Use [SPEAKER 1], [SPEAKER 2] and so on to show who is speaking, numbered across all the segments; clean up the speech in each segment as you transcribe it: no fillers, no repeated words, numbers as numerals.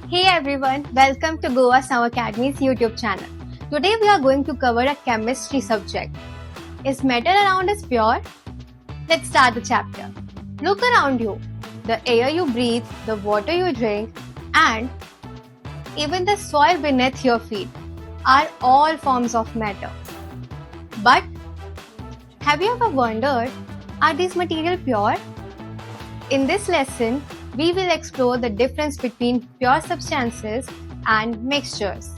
[SPEAKER 1] Hey everyone, welcome to Goa Summer Academy's YouTube channel. Today we are going to cover a chemistry subject. Is matter around us pure? Let's start the chapter. Look around you. The air you breathe, the water you drink, and even the soil beneath your feet are all forms of matter. But have you ever wondered, are these materials pure? In this lesson, we will explore the difference between pure substances and mixtures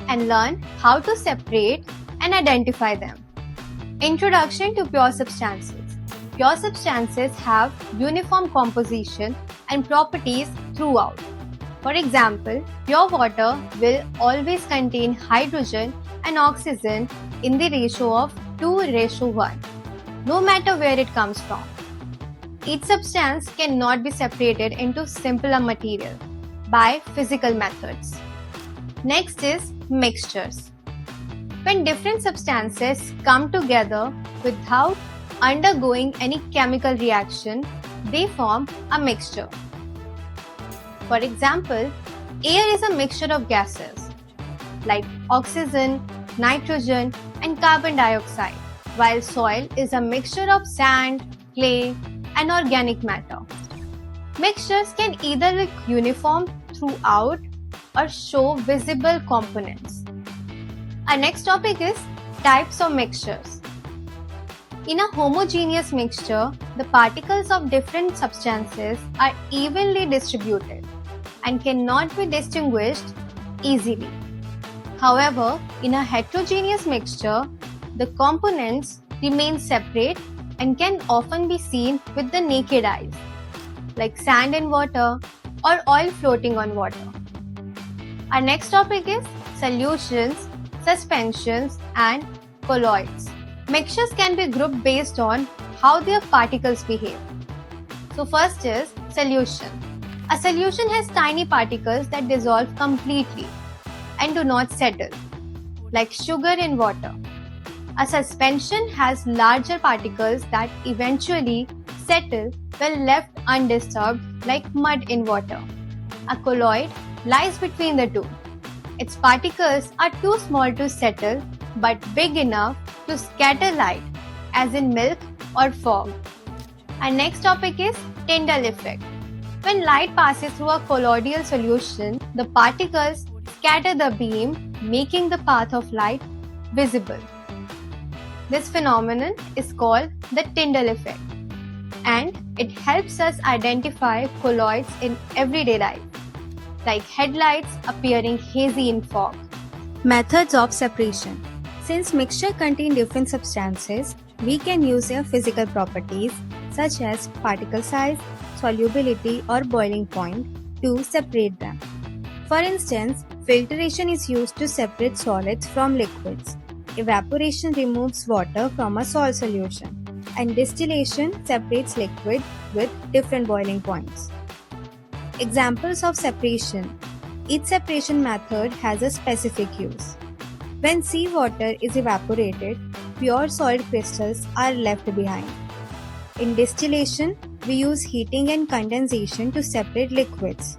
[SPEAKER 1] and learn how to separate and identify them. Introduction to pure substances. Pure substances have uniform composition and properties throughout. For example, pure water will always contain hydrogen and oxygen in the ratio of 2:1, no matter where it comes from. Each substance cannot be separated into simpler material by physical methods. Next is mixtures. When different substances come together without undergoing any chemical reaction, they form a mixture. For example, air is a mixture of gases like oxygen, nitrogen, and carbon dioxide, while soil is a mixture of sand, clay, and organic matter. Mixtures can either look uniform throughout or show visible components. Our next topic is types of mixtures. In a homogeneous mixture, the particles of different substances are evenly distributed and cannot be distinguished easily. However, in a heterogeneous mixture, the components remain separate and can often be seen with the naked eyes, like sand in water or oil floating on water. Our next topic is solutions, suspensions, and colloids. Mixtures can be grouped based on how their particles behave. So first is solution. A solution has tiny particles that dissolve completely and do not settle, like sugar in water. A suspension has larger particles that eventually settle when left undisturbed, like mud in water. A colloid lies between the two. Its particles are too small to settle but big enough to scatter light, as in milk or fog. Our next topic is Tyndall effect. When light passes through a colloidal solution, the particles scatter the beam, making the path of light visible. This phenomenon is called the Tyndall effect, and it helps us identify colloids in everyday life, like headlights appearing hazy in fog. Methods of separation. Since mixture contain different substances, we can use their physical properties such as particle size, solubility, or boiling point to separate them. For instance, filtration is used to separate solids from liquids. Evaporation removes water from a salt solution, and distillation separates liquid with different boiling points. Examples of separation. Each separation method has a specific use. When seawater is evaporated, pure salt crystals are left behind. In distillation, we use heating and condensation to separate liquids.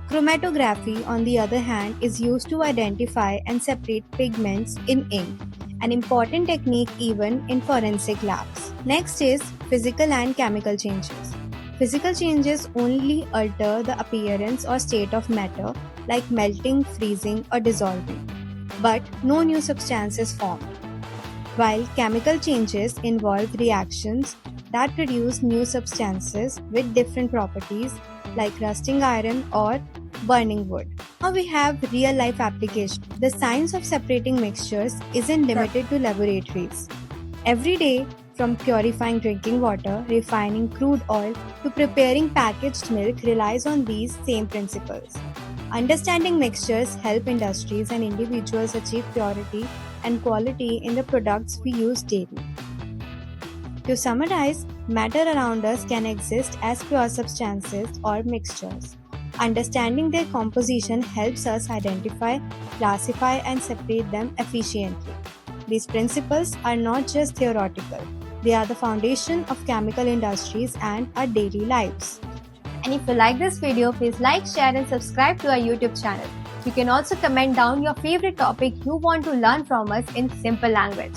[SPEAKER 1] Chromatography, on the other hand, is used to identify and separate pigments in ink, an important technique even in forensic labs. Next is physical and chemical changes. Physical changes only alter the appearance or state of matter, like melting, freezing, or dissolving, but no new substance is formed. While chemical changes involve reactions that produce new substances with different properties, like rusting iron or burning wood. Now we have real life application. The science of separating mixtures isn't limited to laboratories. Every day, from purifying drinking water, refining crude oil, to preparing packaged milk relies on these same principles. Understanding mixtures help industries and individuals achieve purity and quality in the products we use daily. To summarize, matter around us can exist as pure substances or mixtures. Understanding their composition helps us identify, classify, and separate them efficiently. These principles are not just theoretical, they are the foundation of chemical industries and our daily lives. And if you like this video, please like, share and subscribe to our YouTube channel. You can also comment down your favorite topic you want to learn from us in simple language.